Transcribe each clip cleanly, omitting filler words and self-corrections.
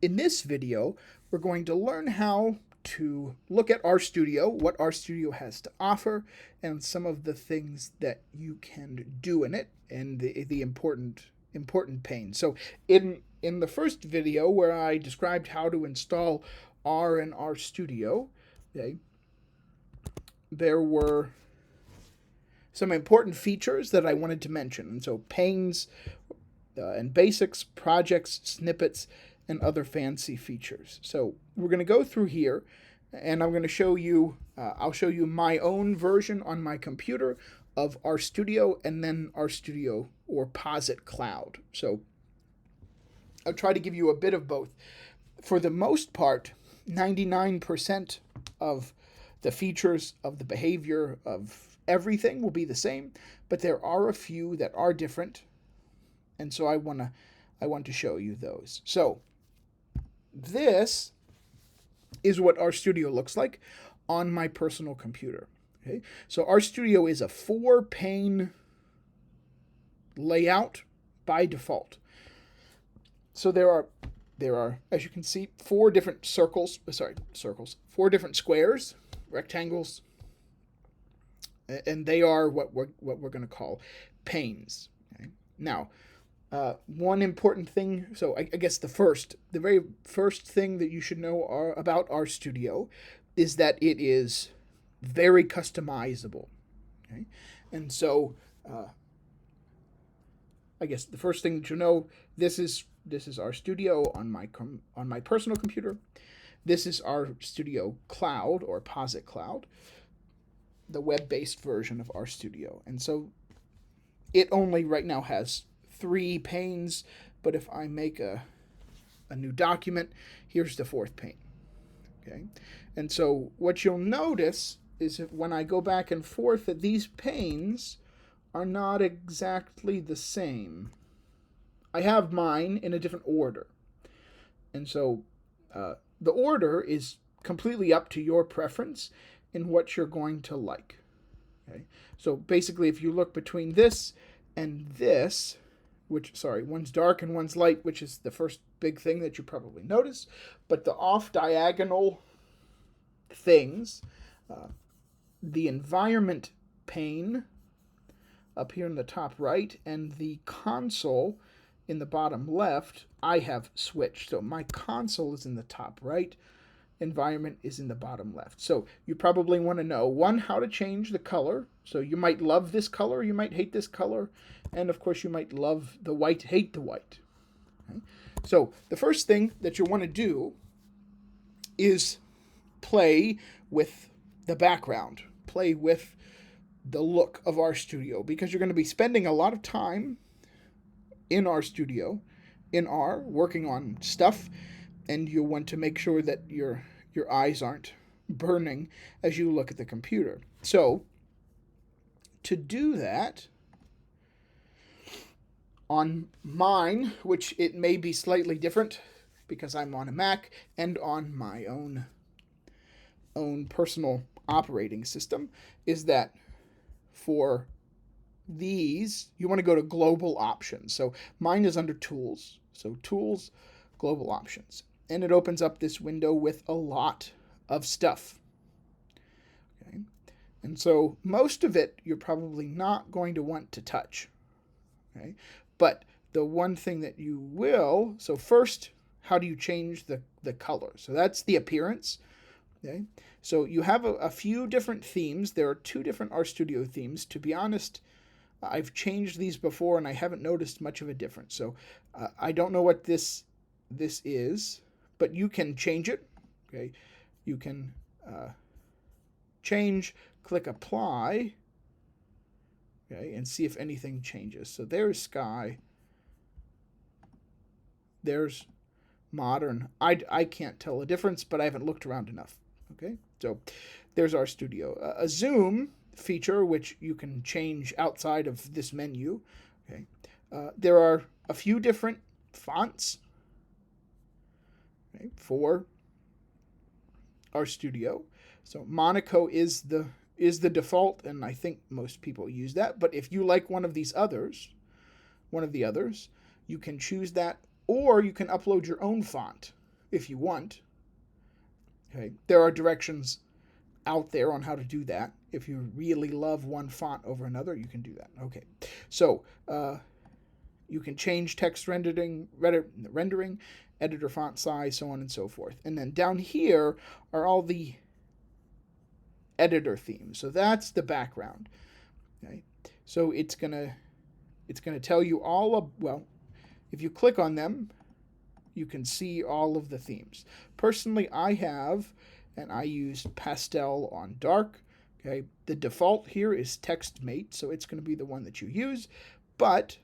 In this video, we're going to learn how to look at RStudio, what RStudio has to offer, and some of the things that you can do in it, and the important panes. So in the first video where I described how to install R in RStudio, okay, there were some important features that I wanted to mention. And so panes and basics, projects, snippets, and other fancy features. So we're going to go through here, and I'm going to show you, I'll show you my own version on my computer of RStudio, and then RStudio or Posit Cloud. So I'll try to give you a bit of both. For the most part, 99% of the features of the behavior of everything will be the same, but there are a few that are different, and so I want to show you those. So this is what RStudio looks like on my personal computer. Okay, so RStudio is a 4-pane layout by default. So there are, as you can see, 4 different circles, 4 different squares, rectangles, and they are what we're going to call panes. Okay? Now, one important thing, so I guess the very first thing that you should know about RStudio is that it is very customizable. Okay? And so I guess the first thing that you know, this is RStudio on my personal computer. This is RStudio Cloud or Posit Cloud, the web-based version of RStudio. And so it only right now has 3 panes, but if I make a new document, here's the 4th pane. Okay, and so what you'll notice is that when I go back and forth, that these panes are not exactly the same. I have mine in a different order, and so the order is completely up to your preference in what you're going to like. Okay, so basically, if you look between this and this, one's dark and one's light, which is the first big thing that you probably notice. But the off-diagonal things, the environment pane up here in the top right, and the console in the bottom left, I have switched. So my console is in the top right, environment is in the bottom left. So you probably want to know, one, how to change the color. So you might love this color, you might hate this color, and of course you might love the white, hate the white. Okay? So the first thing that you want to do is play with the background, play with the look of RStudio, because you're going to be spending a lot of time in RStudio, in R, working on stuff, and you want to make sure that your eyes aren't burning as you look at the computer. So to do that, on mine, which it may be slightly different because I'm on a Mac, and on my own personal operating system, is that for these, you want to go to global options. So mine is under tools. So tools, global options. And it opens up this window with a lot of stuff. Okay? And so most of it you're probably not going to want to touch. Okay? But the one thing that you will, so first, how do you change the color? So that's the appearance. Okay? So you have a few different themes. There are 2 different RStudio themes. To be honest, I've changed these before and I haven't noticed much of a difference. So I don't know what this is, but you can change it. Okay, you can change, click apply, okay, and see if anything changes. So there's sky, there's modern. I can't tell a difference, but I haven't looked around enough. Okay, so there's RStudio. A zoom feature, which you can change outside of this menu. Okay, there are a few different fonts, okay, for RStudio. So Monaco is the default, and I think most people use that. But if you like one of the others, you can choose that, or you can upload your own font. if you want. Okay, there are directions out there on how to do that. If you really love one font over another, you can do that. Okay, so you can change text rendering, editor font size, so on and so forth. And then down here are all the editor themes. So that's the background. Okay, so it's gonna tell you all of, well, if you click on them, you can see all of the themes. Personally, I have, and I use pastel on dark. Okay, the default here is TextMate, so it's going to be the one that you use. But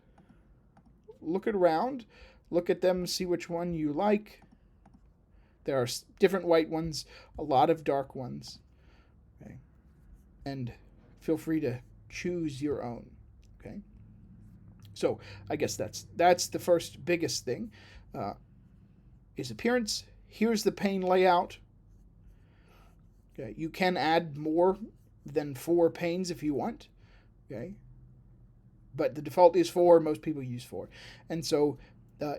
look around, look at them, see which one you like. There are different white ones, a lot of dark ones. Okay, and feel free to choose your own. Okay, so I guess that's the first biggest thing. Is appearance. Here's the pane layout. Okay, you can add more than 4 panes if you want. Okay, but the default is 4. Most people use 4, and so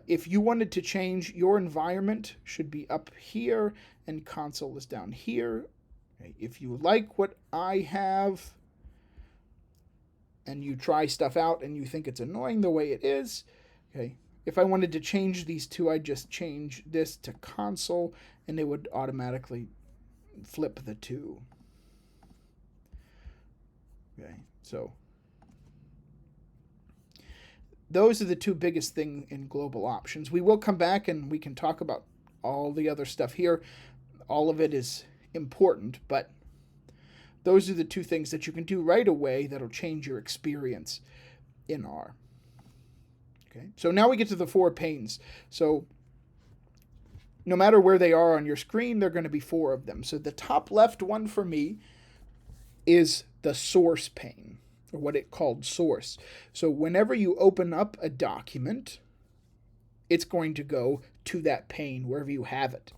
if you wanted to change, your environment should be up here, and console is down here. Okay, if you like what I have, and you try stuff out and you think it's annoying the way it is, okay. If I wanted to change these two, I'd just change this to console, and it would automatically flip the two. Okay, so those are the two biggest things in global options. We will come back and we can talk about all the other stuff here. All of it is important, but those are the two things that you can do right away that'll change your experience in R. Okay, so now we get to the 4 panes. So no matter where they are on your screen, there are going to be 4 of them. So the top left one for me is the source pane, or what it called source. So whenever you open up a document, it's going to go to that pane wherever you have it.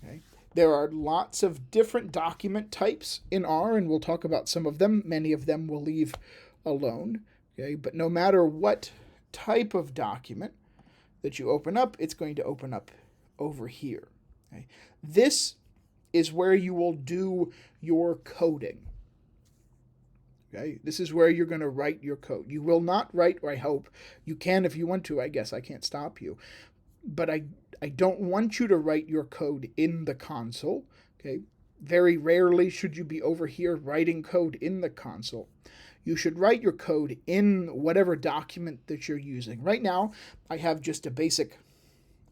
Okay. There are lots of different document types in R, and we'll talk about some of them. Many of them we'll leave alone. Okay, but no matter what type of document that you open up, it's going to open up over here. Okay. This is where you will do your coding. Okay, this is where you're going to write your code. You will not write, or I hope you can if you want to. I guess I can't stop you, but I don't want you to write your code in the console. Okay, very rarely should you be over here writing code in the console. You should write your code in whatever document that you're using. Right now, I have just a basic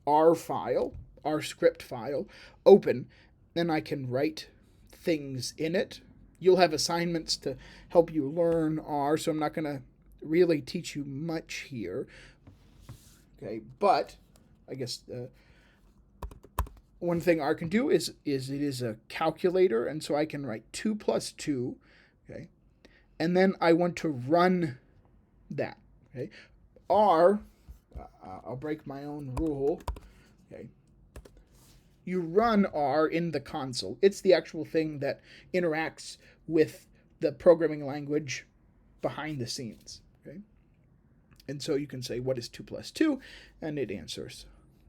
R file, R script file, open, and I can write things in it. You'll have assignments to help you learn R, so I'm not going to really teach you much here. Okay, but I guess one thing R can do is it is a calculator, and so I can write 2 plus 2, okay? And then I want to run that. Okay, R, I'll break my own rule. Okay, you run R in the console. It's the actual thing that interacts with the programming language behind the scenes. Okay, and so you can say, what is 2 plus 2? And it answers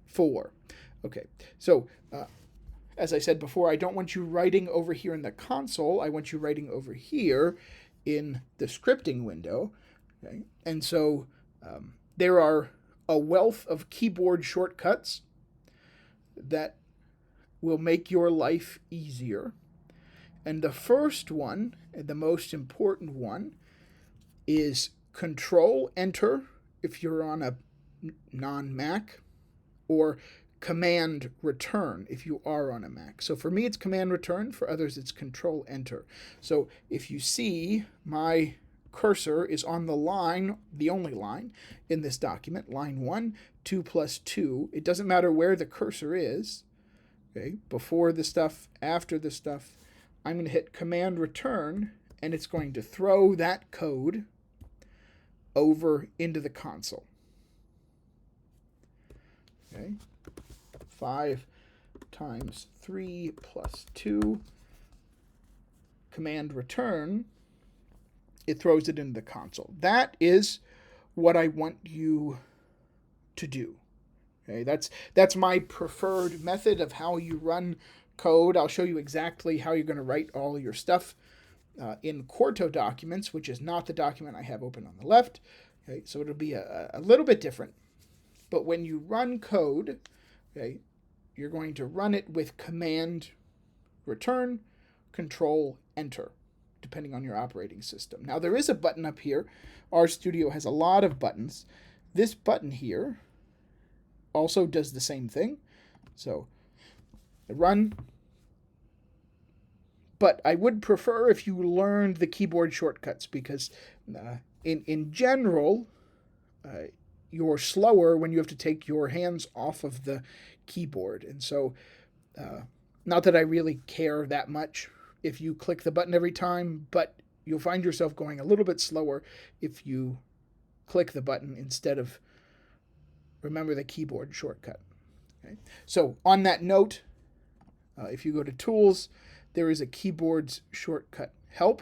4. Okay, so as I said before, I don't want you writing over here in the console. I want you writing over here in the scripting window. Okay, and so there are a wealth of keyboard shortcuts that will make your life easier. And the first one, and the most important one, is Control-Enter if you're on a non-Mac, or Command-Return if you are on a Mac. So for me, it's Command-Return. For others, it's Control-Enter. So if you see, my cursor is on the line, the only line in this document, line 1, 2 plus 2. It doesn't matter where the cursor is. Okay, before the stuff, after the stuff, I'm going to hit Command-Return, and it's going to throw that code over into the console. Okay, 5 times 3 plus 2, Command-Return, it throws it into the console. That is what I want you to do. Okay, that's my preferred method of how you run code. I'll show you exactly how you're going to write all your stuff in Quarto documents, which is not the document I have open on the left. Okay, so it'll be a little bit different. But when you run code, okay, you're going to run it with command return, control, enter, depending on your operating system. Now there is a button up here. RStudio has a lot of buttons. This button here also does the same thing. So run. But I would prefer if you learned the keyboard shortcuts, because in general, you're slower when you have to take your hands off of the keyboard. And so, not that I really care that much if you click the button every time, but you'll find yourself going a little bit slower if you click the button instead of remember the keyboard shortcut. Okay? So on that note, if you go to Tools, there is a keyboards shortcut help.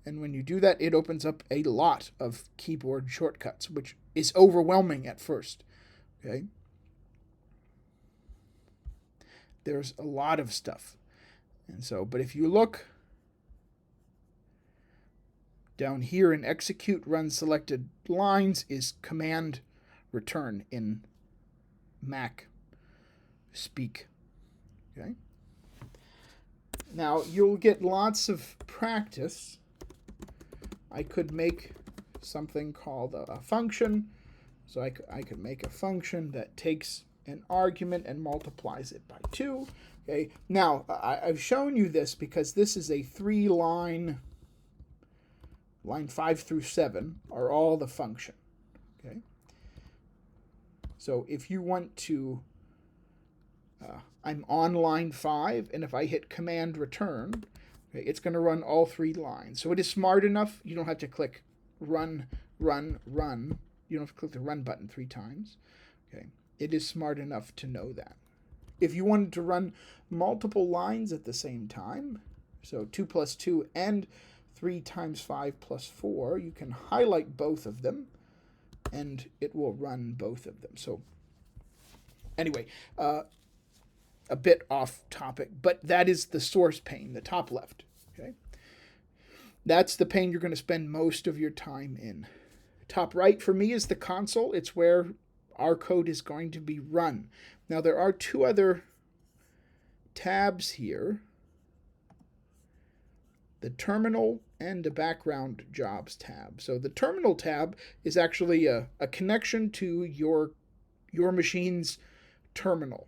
And when you do that, it opens up a lot of keyboard shortcuts, which is overwhelming at first. Okay? There's a lot of stuff. And so, but if you look down here in execute run selected lines is command return in Mac speak. Okay? Now, you'll get lots of practice. I could make something called a function. So I could make a function that takes an argument and multiplies it by 2. Okay. Now, I've shown you this because this is a 3-line, line 5 through 7 are all the function. Okay. So if you want to, I'm on line 5, and if I hit command return, okay, it's going to run all 3 lines. So it is smart enough. You don't have to click run, run, run. You don't have to click the run button 3 times. Okay. It is smart enough to know that. If you wanted to run multiple lines at the same time, so 2 plus 2 and 3 times 5 plus 4, you can highlight both of them, and it will run both of them. So anyway, a bit off topic, but that is the source pane, the top left. Okay, that's the pane you're going to spend most of your time in. Top right for me is the console. It's where our code is going to be run. Now there are 2 other tabs here, the terminal and the background jobs tab. So the terminal tab is actually a connection to your machine's terminal.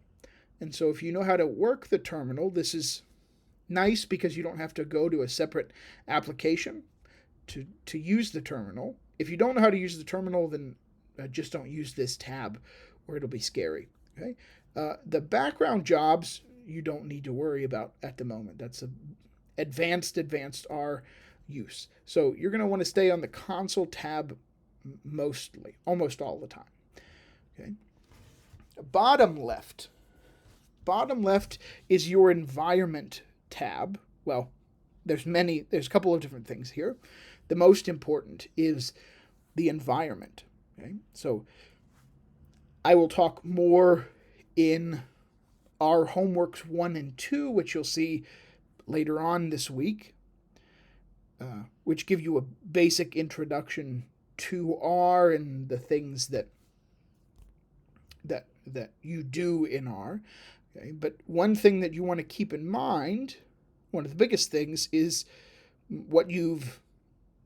And so if you know how to work the terminal, this is nice because you don't have to go to a separate application to use the terminal. If you don't know how to use the terminal, then just don't use this tab or it'll be scary. Okay. The background jobs you don't need to worry about at the moment. That's a advanced R use. So you're going to want to stay on the console tab mostly, almost all the time. Okay. Bottom left is your environment tab. Well, there's a couple of different things here. The most important is the environment. Okay. So I will talk more in our homeworks 1 and 2, which you'll see later on this week, which give you a basic introduction to R and the things that you do in R. Okay? But one thing that you want to keep in mind, one of the biggest things, is what you've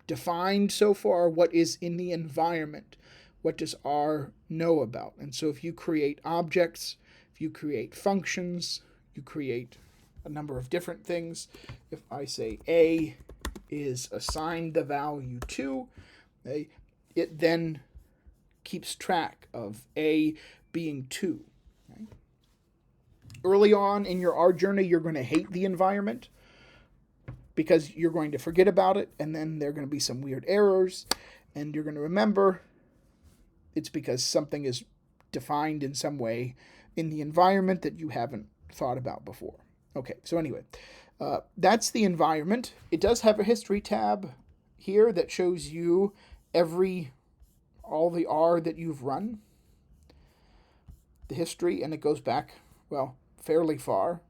defined so far, what is in the environment. What does R know about? And so if you create objects, if you create functions, you create a number of different things. If I say A is assigned the value 2, okay, it then keeps track of A being 2. Okay? Early on in your R journey, you're going to hate the environment because you're going to forget about it, and then there are going to be some weird errors, and you're going to remember it's because something is defined in some way in the environment that you haven't thought about before. Okay, so anyway, that's the environment. It does have a history tab here that shows you all the R that you've run. the history, and it goes back, well, fairly far.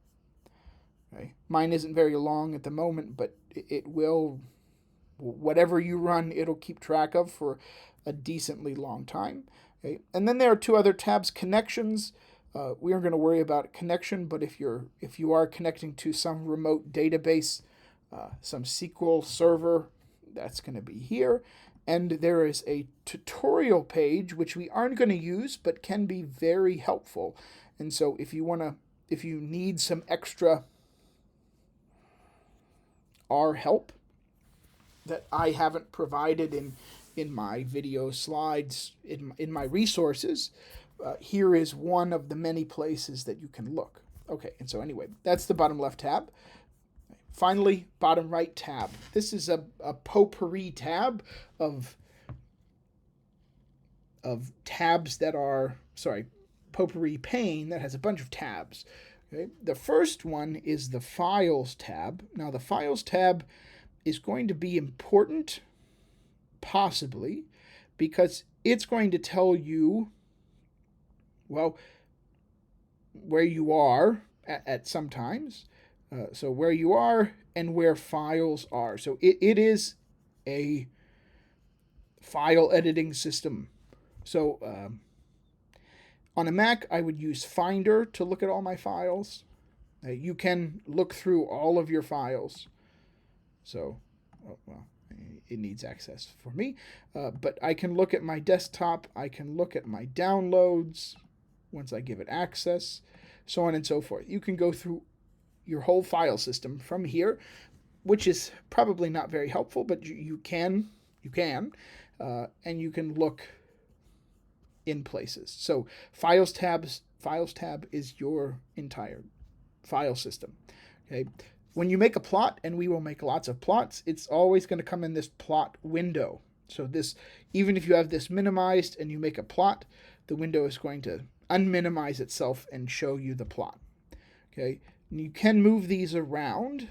Okay. Mine isn't very long at the moment, but it will, whatever you run, it'll keep track of for a decently long time. Okay. And then there are two other tabs, connections. We aren't going to worry about connection, but if you are connecting to some remote database, some SQL server, that's going to be here. And there is a tutorial page, which we aren't going to use, but can be very helpful. And so if you need some extra R help that I haven't provided in my video slides, in my resources, here is one of the many places that you can look. Okay, and so anyway, that's the bottom left tab. Finally, bottom right tab. This is a potpourri tab of tabs that are, potpourri pane that has a bunch of tabs. Okay? The first one is the Files tab. Now, the Files tab is going to be important, possibly, because it's going to tell you, well, where you are at some times. So where you are and where files are. So it is a file editing system. So on a Mac, I would use Finder to look at all my files. You can look through all of your files. So, well, it needs access for me. But I can look at my desktop. I can look at my downloads once I give it access, so on and so forth. You can go through your whole file system from here, which is probably not very helpful, but you can, and you can look in places. So Files tab is your entire file system. Okay, when you make a plot, and we will make lots of plots, it's always going to come in this plot window. So this, even if you have this minimized and you make a plot, the window is going to unminimize itself and show you the plot. Okay. You can move these around,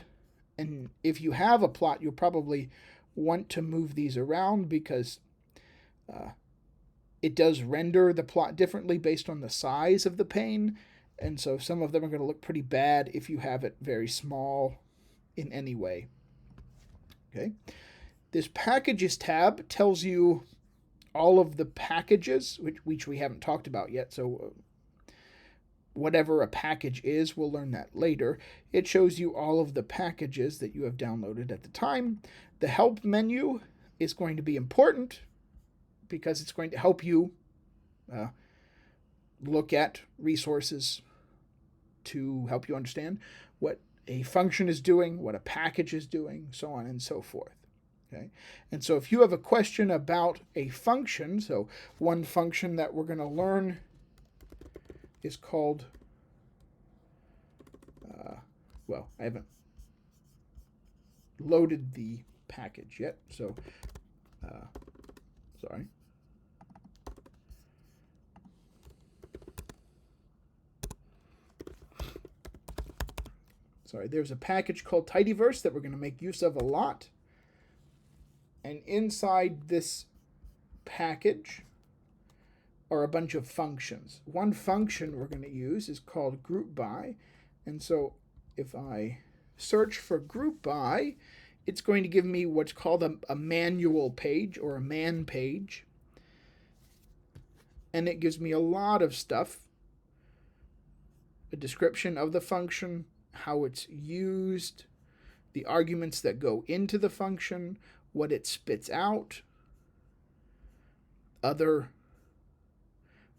and if you have a plot, you'll probably want to move these around because it does render the plot differently based on the size of the pane, and so some of them are going to look pretty bad if you have it very small in any way. Okay, this Packages tab tells you all of the packages, which we haven't talked about yet, so whatever a package is, we'll learn that later. It shows you all of the packages that you have downloaded at the time. The help menu is going to be important because it's going to help you look at resources to help you understand what a function is doing, what a package is doing, so on and so forth. Okay? And so if you have a question about a function, so one function that we're going to learn is called, well, I haven't loaded the package yet, so, sorry. There's a package called Tidyverse that we're going to make use of a lot. And inside this package are a bunch of functions. One function we're going to use is called group by. And so if I search for group by, it's going to give me what's called a manual page or a man page. And it gives me a lot of stuff. A description of the function, how it's used, the arguments that go into the function, what it spits out, other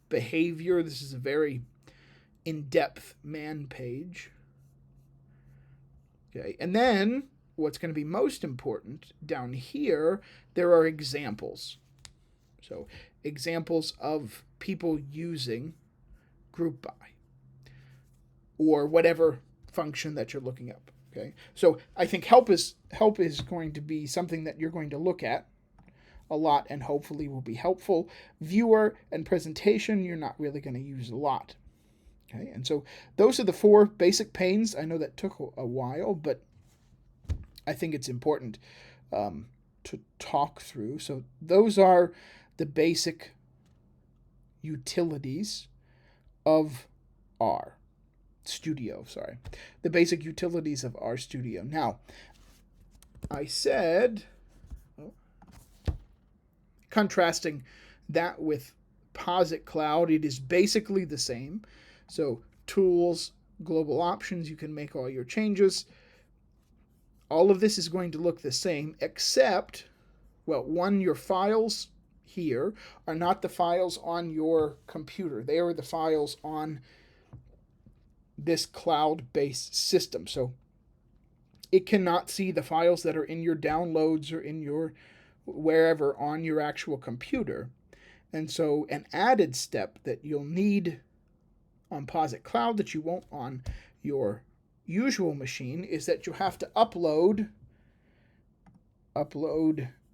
behavior. This is a very in-depth man page. Okay, and then what's going to be most important down here, there are examples. So examples of people using group by or whatever function that you're looking up. Okay, so I think help is going to be something that you're going to look at a lot and hopefully will be helpful. Viewer and presentation, you're not really going to use a lot. Okay, and so those are the four basic panes. I know that took a while, but I think it's important to talk through. So those are the basic utilities of RStudio, sorry. The basic utilities of RStudio. Now, I said, contrasting that with Posit Cloud, it is basically the same. So tools, global options, you can make all your changes. All of this is going to look the same, except, well, one, your files here are not the files on your computer. They are the files on this cloud-based system. So it cannot see the files that are in your downloads or in your wherever on your actual computer. And so an added step that you'll need on Posit Cloud that you won't on your usual machine is that you have to upload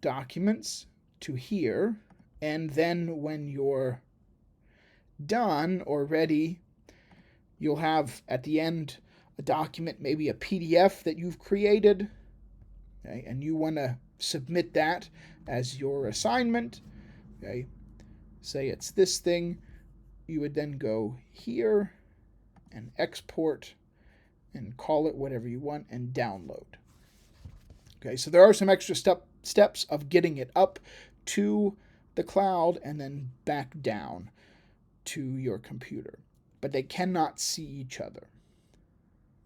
documents to here, and then when you're done or ready, you'll have at the end a document, maybe a PDF that you've created, okay, and you want to submit that as your assignment, okay, say it's this thing, you would then go here and export and call it whatever you want and download. Okay, so there are some extra steps of getting it up to the cloud and then back down to your computer, but they cannot see each other.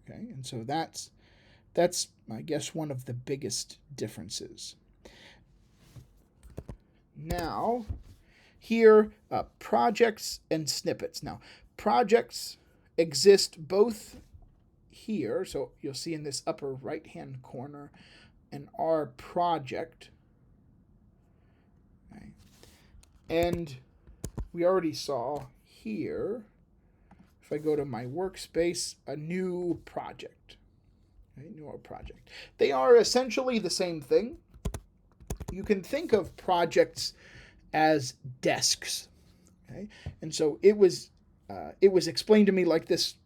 Okay, and so that's I guess one of the biggest differences. Now, here, projects and snippets. Now, projects exist both here, so you'll see in this upper right-hand corner an R project. Okay. And we already saw here, if I go to my workspace, a new project. Okay, new R project. They are essentially the same thing. You can think of projects as desks. Okay? And so it was explained to me like this,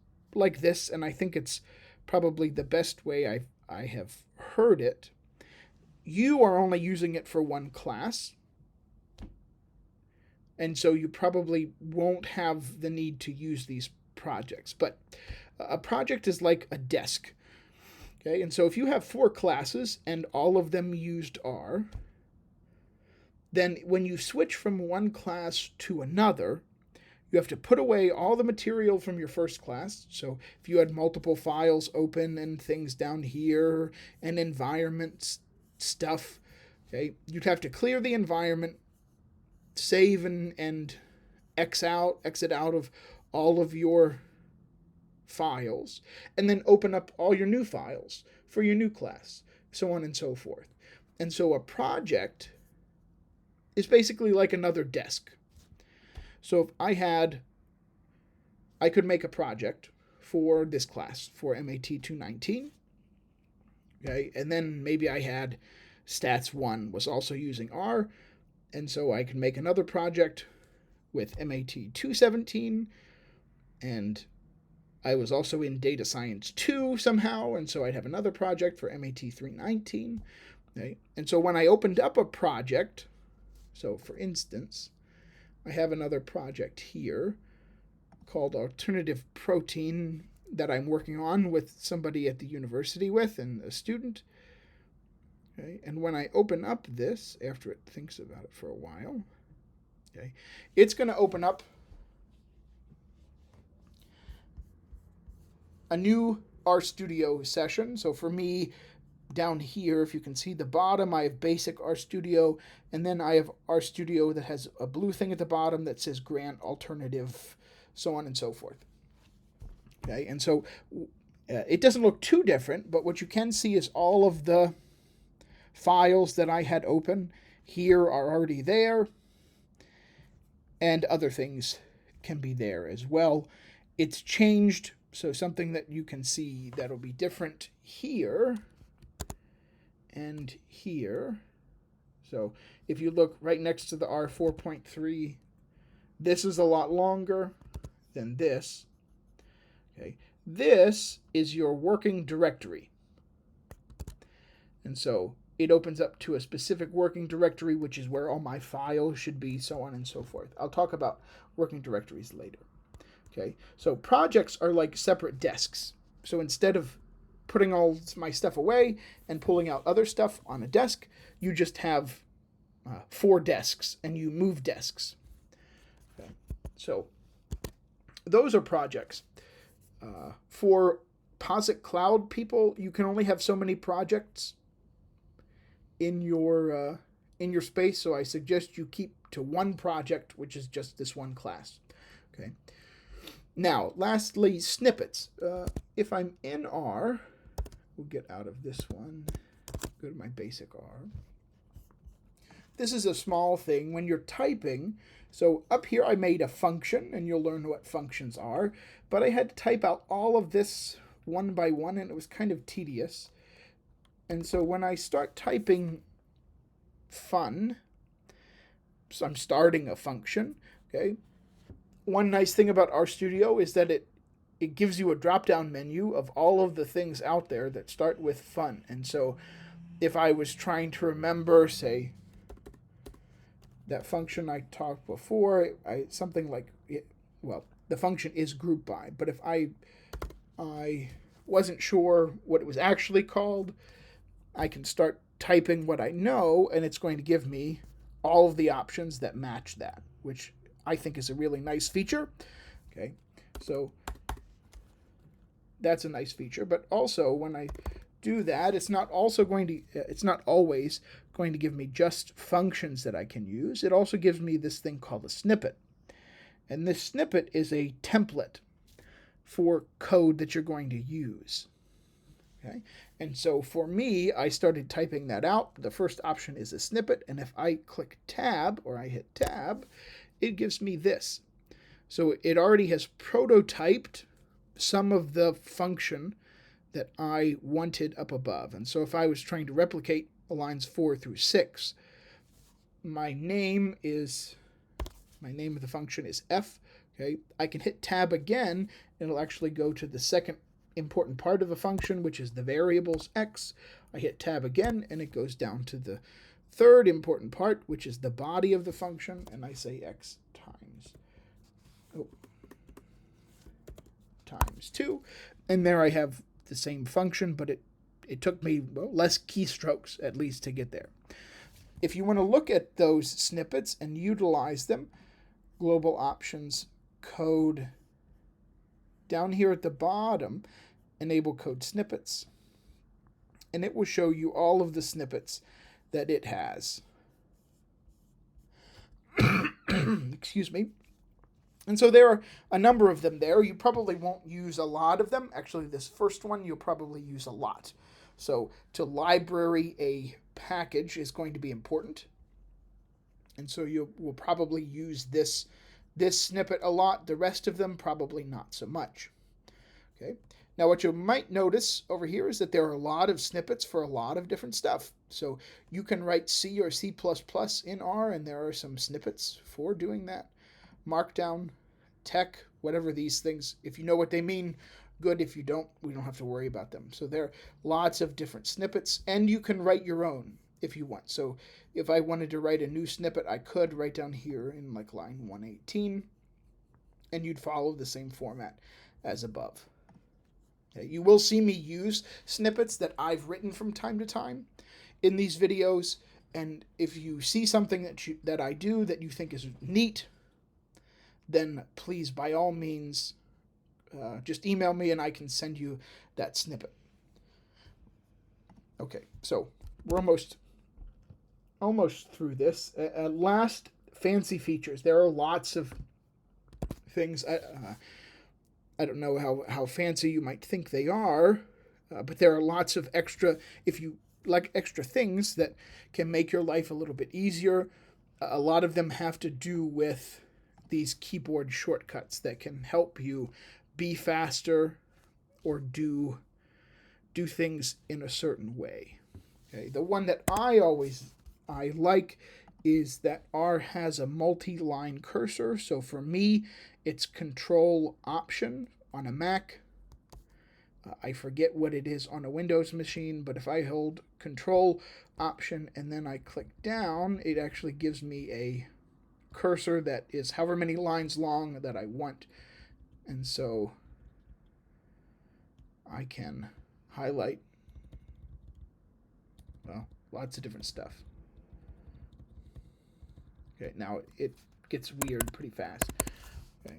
and I think it's probably the best way I have heard it. You are only using it for one class, and so you probably won't have the need to use these projects. But a project is like a desk. Okay, and so if you have 4 classes and all of them used R, then when you switch from one class to another, you have to put away all the material from your first class. So if you had multiple files open and things down here and environment stuff, okay, you'd have to clear the environment, save and exit out of all of your files, and then open up all your new files for your new class, so on and so forth. And so a project is basically like another desk. So if I could make a project for this class, for MAT 219, okay, and then maybe I had Stats 1 was also using R, and so I could make another project with MAT 217, and I was also in Data Science 2 somehow, and so I'd have another project for MAT 319, okay, and so when I opened up a project, so for instance, I have another project here called Alternative Protein that I'm working on with somebody at the university and a student. Okay, and when I open up this, after it thinks about it for a while, okay, it's going to open up a new RStudio session. So for me, down here, if you can see the bottom, I have basic RStudio, and then I have RStudio that has a blue thing at the bottom that says grant alternative, so on and so forth. Okay, and so it doesn't look too different, but what you can see is all of the files that I had open here are already there, and other things can be there as well. It's changed, so something that you can see that'll be different here and here. So if you look right next to the R4.3, this is a lot longer than this. Okay, this is your working directory. And so it opens up to a specific working directory, which is where all my files should be, so on and so forth. I'll talk about working directories later. Okay, so projects are like separate desks. So instead of putting all my stuff away and pulling out other stuff on a desk, you just have 4 desks and you move desks. Okay. So those are projects. For Posit Cloud people, you can only have so many projects in your space. So I suggest you keep to one project, which is just this one class. Okay. Now, lastly, snippets. If I'm in R, we'll get out of this one. Go to my basic R. This is a small thing when you're typing. So up here I made a function, and you'll learn what functions are. But I had to type out all of this one by one, and it was kind of tedious. And so when I start typing fun, so I'm starting a function, okay? One nice thing about RStudio is that it gives you a drop-down menu of all of the things out there that start with fun. And so if I was trying to remember, say, that function I talked before, something like, well, the function is group by, but if I wasn't sure what it was actually called, I can start typing what I know, and it's going to give me all of the options that match that, which I think is a really nice feature. Okay, so that's a nice feature, but also when I do that, it's not always going to give me just functions that I can use. It also gives me this thing called a snippet. And this snippet is a template for code that you're going to use. Okay? And so for me, I started typing that out. The first option is a snippet, and if I click tab or I hit tab, it gives me this. So it already has prototyped some of the function that I wanted up above. And so if I was trying to replicate lines 4 through 6, my name of the function is f. Okay, I can hit tab again, and it'll actually go to the second important part of the function, which is the variables x. I hit tab again, and it goes down to the third important part, which is the body of the function, and I say x times 2, and there I have the same function, but it took me less keystrokes at least to get there. If you want to look at those snippets and utilize them, global options, code, down here at the bottom, enable code snippets, and it will show you all of the snippets that it has. Excuse me. And so there are a number of them there. You probably won't use a lot of them. Actually, this first one you'll probably use a lot. So to library a package is going to be important. And so you will probably use this snippet a lot. The rest of them probably not so much. Okay. Now what you might notice over here is that there are a lot of snippets for a lot of different stuff. So you can write C or C++ in R, and there are some snippets for doing that. Markdown, tech, whatever these things, if you know what they mean, good. If you don't, we don't have to worry about them. So there are lots of different snippets, and you can write your own if you want. So if I wanted to write a new snippet, I could write down here in like line 118, and you'd follow the same format as above. Okay, you will see me use snippets that I've written from time to time in these videos, and if you see something that I do that you think is neat, then please, by all means, just email me and I can send you that snippet. Okay, so we're almost through this. Last, fancy features. There are lots of things. I don't know how fancy you might think they are, but there are lots of extra, if you like extra things that can make your life a little bit easier. A lot of them have to do with these keyboard shortcuts that can help you be faster or do things in a certain way. Okay, the one that I like is that R has a multi-line cursor. So for me, it's Control Option on a Mac. I forget what it is on a Windows machine, but if I hold Control Option and then I click down, it actually gives me a cursor that is however many lines long that I want. And so I can highlight, well, lots of different stuff. Okay, now it gets weird pretty fast. Okay.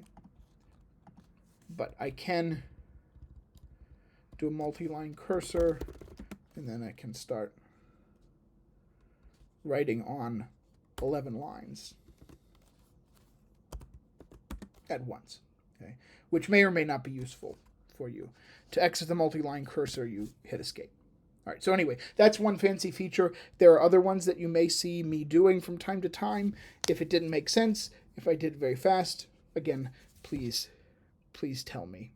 But I can do a multi-line cursor, and then I can start writing on 11 lines at once, okay? Which may or may not be useful for you. To exit the multi-line cursor, you hit escape. All right, so anyway, that's one fancy feature. There are other ones that you may see me doing from time to time. If it didn't make sense, if I did it very fast, again, please tell me,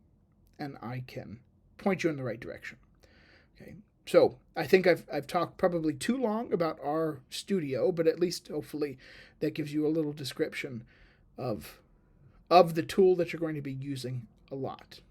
and I can point you in the right direction. Okay, so I think I've talked probably too long about RStudio, but at least hopefully that gives you a little description of the tool that you're going to be using a lot.